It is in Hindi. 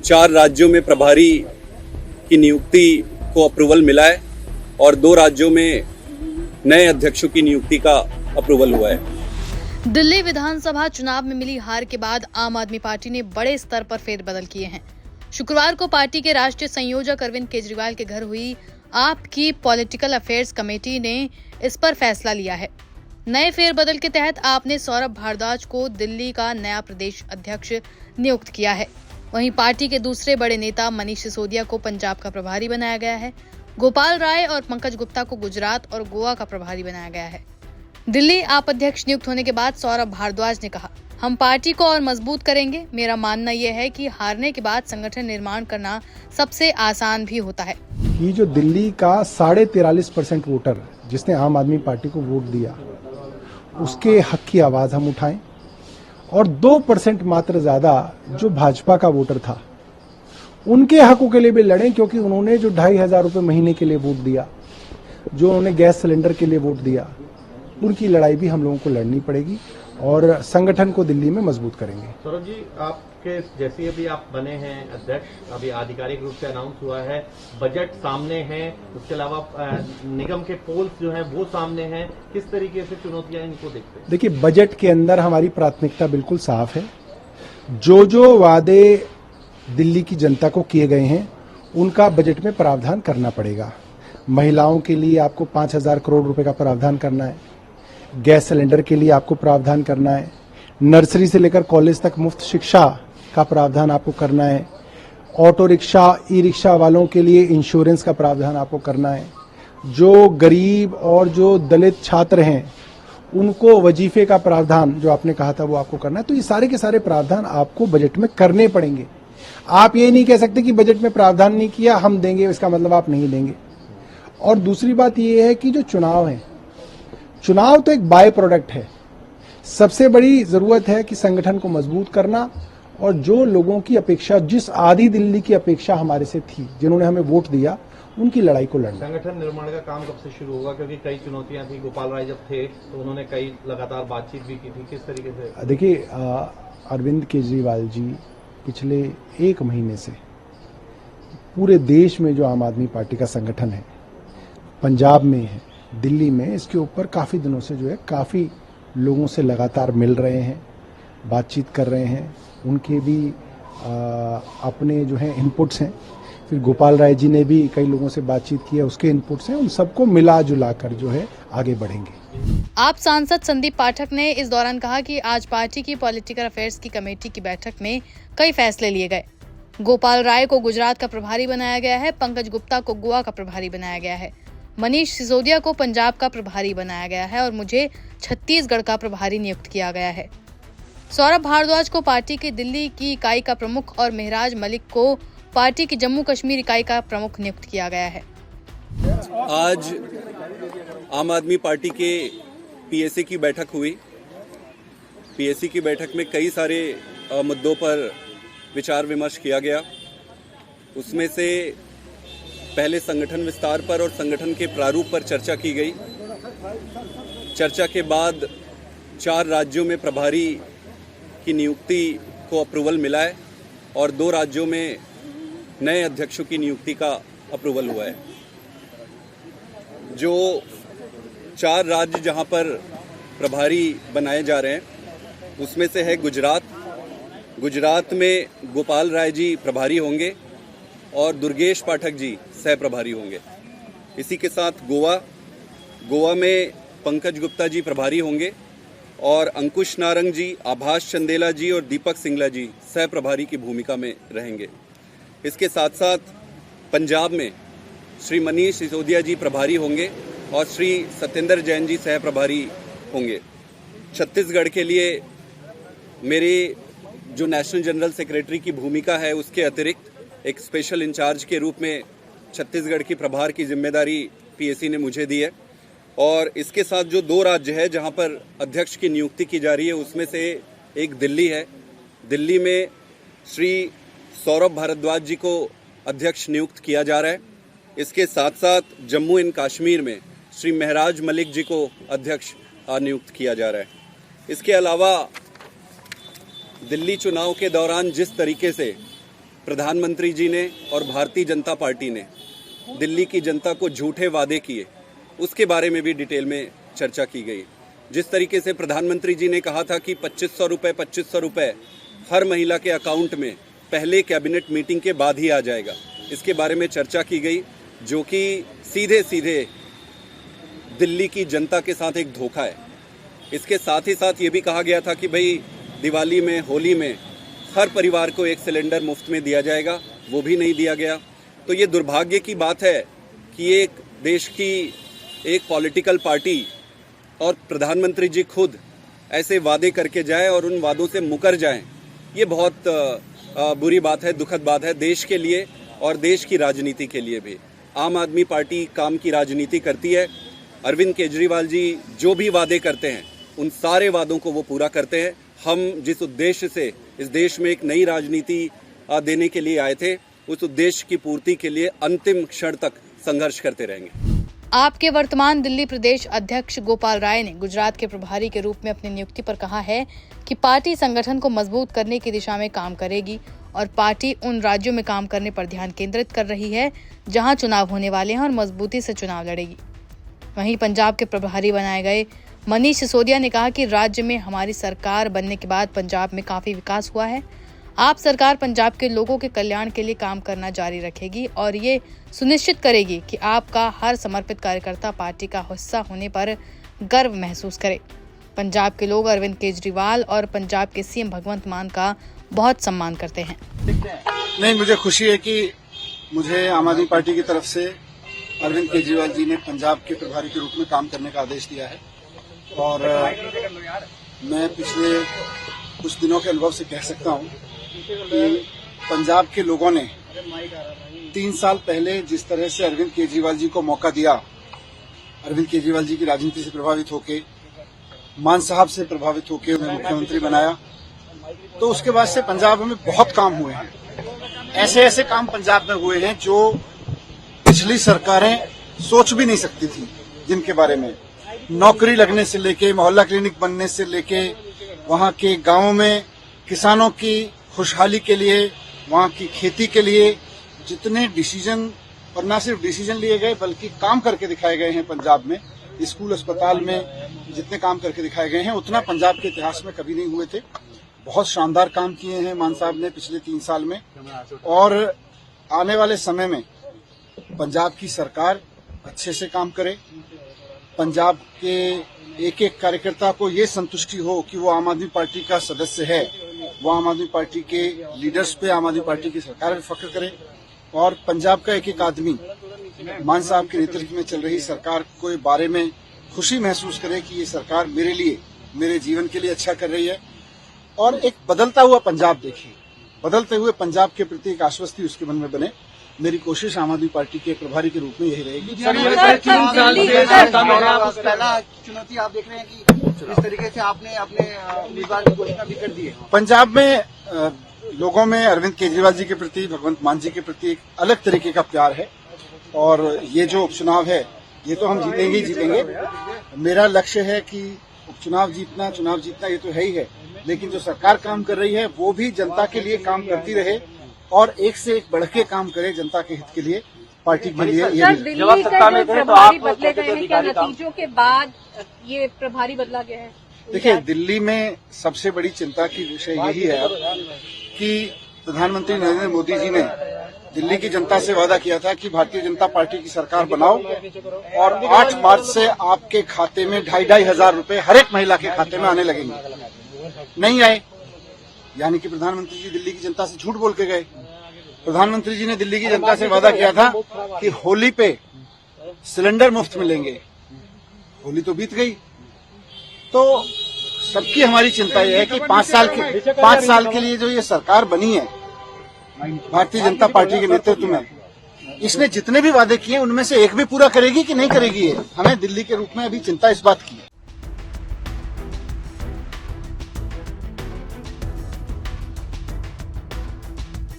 4 राज्यों में प्रभारी की नियुक्ति को अप्रूवल मिला है और 2 राज्यों में नए अध्यक्षों की नियुक्ति का अप्रूवल हुआ है। दिल्ली विधानसभा चुनाव में मिली हार के बाद आम आदमी पार्टी ने बड़े स्तर पर फेरबदल किए हैं। शुक्रवार को पार्टी के राष्ट्रीय संयोजक अरविंद केजरीवाल के घर हुई आप की पॉलिटिकल अफेयर्स कमेटी ने इस पर फैसला लिया है। नए फेरबदल के तहत आपने सौरभ भारद्वाज को दिल्ली का नया प्रदेश अध्यक्ष नियुक्त किया है। वहीं पार्टी के दूसरे बड़े नेता मनीष सिसोदिया को पंजाब का प्रभारी बनाया गया है। गोपाल राय और पंकज गुप्ता को गुजरात और गोवा का प्रभारी बनाया गया है। दिल्ली आप अध्यक्ष नियुक्त होने के बाद सौरभ भारद्वाज ने कहा, हम पार्टी को और मजबूत करेंगे। मेरा मानना यह है कि हारने के बाद संगठन निर्माण करना सबसे आसान भी होता है। ये जो दिल्ली का 43.5% वोटर जिसने आम आदमी पार्टी को वोट दिया, उसके हक की आवाज हम उठाएं और 2% मात्र ज्यादा जो भाजपा का वोटर था उनके हकों के लिए भी लड़ें, क्योंकि उन्होंने जो 2,500 रुपए महीने के लिए वोट दिया, जो उन्होंने गैस सिलेंडर के लिए वोट दिया, उनकी लड़ाई भी हम लोगों को लड़नी पड़ेगी और संगठन को दिल्ली में मजबूत करेंगे। सौरभ जी, आपके जैसे अभी आप बने हैं अध्यक्ष, अभी आधिकारिक रूप से अनाउंस हुआ है, बजट सामने है, उसके अलावा निगम के पोल्स जो हैं वो सामने हैं, किस तरीके से चुनौतियां इनको देखते हैं? देखिए, बजट के अंदर हमारी प्राथमिकता बिल्कुल साफ है। जो वादे दिल्ली की जनता को किए गए हैं उनका बजट में प्रावधान करना पड़ेगा। महिलाओं के लिए आपको 5,000 करोड़ रुपए का प्रावधान करना है, गैस सिलेंडर के लिए आपको प्रावधान करना है, नर्सरी से लेकर कॉलेज तक मुफ्त शिक्षा का प्रावधान आपको करना है, ऑटो रिक्शा ई रिक्शा वालों के लिए इंश्योरेंस का प्रावधान आपको करना है, जो गरीब और जो दलित छात्र हैं उनको वजीफे का प्रावधान जो आपने कहा था वो आपको करना है। तो ये सारे के सारे प्रावधान आपको बजट में करने पड़ेंगे। आप ये नहीं कह सकते कि बजट में प्रावधान नहीं किया हम देंगे, इसका मतलब आप नहीं देंगे। और दूसरी बात ये है कि जो चुनाव है, चुनाव तो एक बाय प्रोडक्ट है। सबसे बड़ी जरूरत है कि संगठन को मजबूत करना और जो लोगों की अपेक्षा, जिस आधी दिल्ली की अपेक्षा हमारे से थी, जिन्होंने हमें वोट दिया, उनकी लड़ाई को लड़ना। संगठन निर्माण का काम कब से शुरू होगा? क्योंकि कई चुनौतियां थी। गोपाल राय जब थे तो उन्होंने कई लगातार बातचीत भी की थी, किस तरीके से? देखिए, अरविंद केजरीवाल जी पिछले 1 महीने से पूरे देश में जो आम आदमी पार्टी का संगठन है, पंजाब में है, दिल्ली में, इसके ऊपर काफ़ी दिनों से जो है काफ़ी लोगों से लगातार मिल रहे हैं, बातचीत कर रहे हैं। उनके भी अपने जो है इनपुट्स हैं। फिर गोपाल राय जी ने भी कई लोगों से बातचीत की है, उसके इनपुट्स हैं। उन सबको मिला जुला कर जो है आगे बढ़ेंगे। आप सांसद संदीप पाठक ने इस दौरान कहा कि आज पार्टी की पॉलिटिकल अफेयर्स की कमेटी की बैठक में कई फैसले लिए गए। गोपाल राय को गुजरात का प्रभारी बनाया गया है, पंकज गुप्ता को गोवा का प्रभारी बनाया गया है, मनीष सिसोदिया को पंजाब का प्रभारी बनाया गया है और मुझे छत्तीसगढ़ का प्रभारी नियुक्त किया गया है। सौरभ भारद्वाज को पार्टी की दिल्ली की इकाई का प्रमुख और मेहराज मलिक को पार्टी की जम्मू कश्मीर इकाई का प्रमुख नियुक्त किया गया है। आज आम आदमी पार्टी के पीएसी की बैठक हुई। पीएसी की बैठक में कई सारे मुद्दों पर विचार विमर्श किया गया। उसमें से पहले संगठन विस्तार पर और संगठन के प्रारूप पर चर्चा की गई। चर्चा के बाद 4 राज्यों में प्रभारी की नियुक्ति को अप्रूवल मिला है और 2 राज्यों में नए अध्यक्षों की नियुक्ति का अप्रूवल हुआ है। जो 4 राज्य जहां पर प्रभारी बनाए जा रहे हैं उसमें से है गुजरात। गुजरात में गोपाल राय जी प्रभारी होंगे और दुर्गेश पाठक जी सह प्रभारी होंगे। इसी के साथ गोवा में पंकज गुप्ता जी प्रभारी होंगे और अंकुश नारंग जी, आभास चंदेला जी और दीपक सिंगला जी सह प्रभारी की भूमिका में रहेंगे। इसके साथ साथ पंजाब में श्री मनीष सिसोदिया जी प्रभारी होंगे और श्री सत्येंद्र जैन जी सह प्रभारी होंगे। छत्तीसगढ़ के लिए मेरे जो नेशनल जनरल सेक्रेटरी की भूमिका है उसके अतिरिक्त एक स्पेशल इंचार्ज के रूप में छत्तीसगढ़ की प्रभार की जिम्मेदारी पीएसी ने मुझे दी है। और इसके साथ जो 2 राज्य है जहां पर अध्यक्ष की नियुक्ति की जा रही है उसमें से एक दिल्ली है। दिल्ली में श्री सौरभ भारद्वाज जी को अध्यक्ष नियुक्त किया जा रहा है। इसके साथ साथ जम्मू एंड कश्मीर में श्री मेहराज मलिक जी को अध्यक्ष नियुक्त किया जा रहा है। इसके अलावा दिल्ली चुनाव के दौरान जिस तरीके से प्रधानमंत्री जी ने और भारतीय जनता पार्टी ने दिल्ली की जनता को झूठे वादे किए, उसके बारे में भी डिटेल में चर्चा की गई। जिस तरीके से प्रधानमंत्री जी ने कहा था कि 2500 रुपए हर महिला के अकाउंट में पहले कैबिनेट मीटिंग के बाद ही आ जाएगा, इसके बारे में चर्चा की गई, जो कि सीधे सीधे दिल्ली की जनता के साथ एक धोखा है। इसके साथ ही साथ ये भी कहा गया था कि भाई दिवाली में, होली में हर परिवार को एक सिलेंडर मुफ्त में दिया जाएगा, वो भी नहीं दिया गया। तो ये दुर्भाग्य की बात है कि एक देश की एक पॉलिटिकल पार्टी और प्रधानमंत्री जी खुद ऐसे वादे करके जाए और उन वादों से मुकर जाएं। ये बहुत बुरी बात है, दुखद बात है देश के लिए और देश की राजनीति के लिए भी। आम आदमी पार्टी काम की राजनीति करती है। अरविंद केजरीवाल जी जो भी वादे करते हैं उन सारे वादों को वो पूरा करते हैं। हम जिस उद्देश्य से इस देश में एक नई राजनीति देने के लिए आए थे, उस उद्देश्य की पूर्ति के लिए अंतिम क्षण तक संघर्ष करते रहेंगे। आपके वर्तमान दिल्ली प्रदेश अध्यक्ष गोपाल राय ने गुजरात के प्रभारी के रूप में अपनी नियुक्ति पर कहा है कि पार्टी संगठन को मजबूत करने की दिशा में काम करेगी और पार्टी उन राज्यों में काम करने पर ध्यान केंद्रित कर रही है जहां चुनाव होने वाले हैं और मजबूती से चुनाव लड़ेगी। वहीं पंजाब के प्रभारी बनाए गए मनीष सिसोदिया ने कहा कि राज्य में हमारी सरकार बनने के बाद पंजाब में काफी विकास हुआ है। आप सरकार पंजाब के लोगों के कल्याण के लिए काम करना जारी रखेगी और ये सुनिश्चित करेगी कि आपका हर समर्पित कार्यकर्ता पार्टी का हिस्सा होने पर गर्व महसूस करे। पंजाब के लोग अरविंद केजरीवाल और पंजाब के सीएम भगवंत मान का बहुत सम्मान करते हैं। नहीं, मुझे खुशी है कि मुझे आम आदमी पार्टी की तरफ से अरविंद केजरीवाल जी ने पंजाब के प्रभारी के रूप में काम करने का आदेश दिया है और मैं पिछले कुछ दिनों के अनुभव से कह सकता हूं कि पंजाब के लोगों ने 3 साल पहले जिस तरह से अरविंद केजरीवाल जी को मौका दिया, अरविंद केजरीवाल जी की राजनीति से प्रभावित होकर, मान साहब से प्रभावित होकर उन्हें मुख्यमंत्री बनाया, तो उसके बाद से पंजाब में बहुत काम हुए हैं। ऐसे ऐसे काम पंजाब में हुए हैं जो पिछली सरकारें सोच भी नहीं सकती थी, जिनके बारे में नौकरी लगने से लेके, मोहल्ला क्लिनिक बनने से लेके, वहां के गांवों में किसानों की खुशहाली के लिए, वहां की खेती के लिए जितने डिसीजन, और न सिर्फ डिसीजन लिए गए बल्कि काम करके दिखाए गए हैं पंजाब में, स्कूल अस्पताल में जितने काम करके दिखाए गए हैं उतना पंजाब के इतिहास में कभी नहीं हुए थे। बहुत शानदार काम किए हैं मान साहब ने पिछले 3 साल में, और आने वाले समय में पंजाब की सरकार अच्छे से काम करे। पंजाब के एक एक कार्यकर्ता को ये संतुष्टि हो कि वो आम आदमी पार्टी का सदस्य है, वो आम आदमी पार्टी के लीडर्स पे, आम आदमी पार्टी की सरकार पे फख्र करे, और पंजाब का एक एक आदमी मान साहब के नेतृत्व में चल रही सरकार के बारे में खुशी महसूस करे कि ये सरकार मेरे लिए, मेरे जीवन के लिए अच्छा कर रही है। और एक बदलता हुआ पंजाब देखिए, बदलते हुए पंजाब के प्रति एक आश्वस्ति उसके मन में बने। मेरी कोशिश आम आदमी पार्टी के प्रभारी के रूप में यही रहेगी। पहला चुनौती आप देख रहे हैं कि इस तरीके से आपने अपने उम्मीदवार की घोषणा भी कर दी है। पंजाब में लोगों में अरविंद केजरीवाल जी के प्रति, भगवंत मान जी के प्रति एक अलग तरीके का प्यार है, और ये जो उपचुनाव है ये तो हम जीतेंगे ही जीतेंगे। मेरा लक्ष्य है कि उपचुनाव जीतना, चुनाव जीतना ये तो है ही है, लेकिन जो सरकार काम कर रही है वो भी जनता के लिए काम करती रहे और एक से एक बढ़ के काम करे जनता के हित के लिए, पार्टी के लिए। दिल्ली का जो प्रभारी बदले गए हैं, क्या नतीजों के बाद ये प्रभारी बदला गया है? देखिए, दिल्ली में सबसे बड़ी चिंता की विषय यही है अब कि प्रधानमंत्री नरेंद्र मोदी जी ने दिल्ली की जनता से वादा किया था कि भारतीय जनता पार्टी की सरकार बनाओ और 8 मार्च से आपके खाते में 2,500 रुपए हर एक महिला के खाते में आने लगेंगे। नहीं आए, यानी कि प्रधानमंत्री जी दिल्ली की जनता से झूठ बोल के गए। प्रधानमंत्री जी ने दिल्ली की जनता से वादा किया था कि होली पे सिलेंडर मुफ्त मिलेंगे, होली तो बीत गई। तो सबकी हमारी चिंता यह है कि 5 साल के लिए जो ये सरकार बनी है भारतीय जनता पार्टी के नेतृत्व में, इसने जितने भी वादे किए उनमें से एक भी पूरा करेगी कि नहीं करेगी, हमें दिल्ली के रूप में अभी चिंता इस बात की है।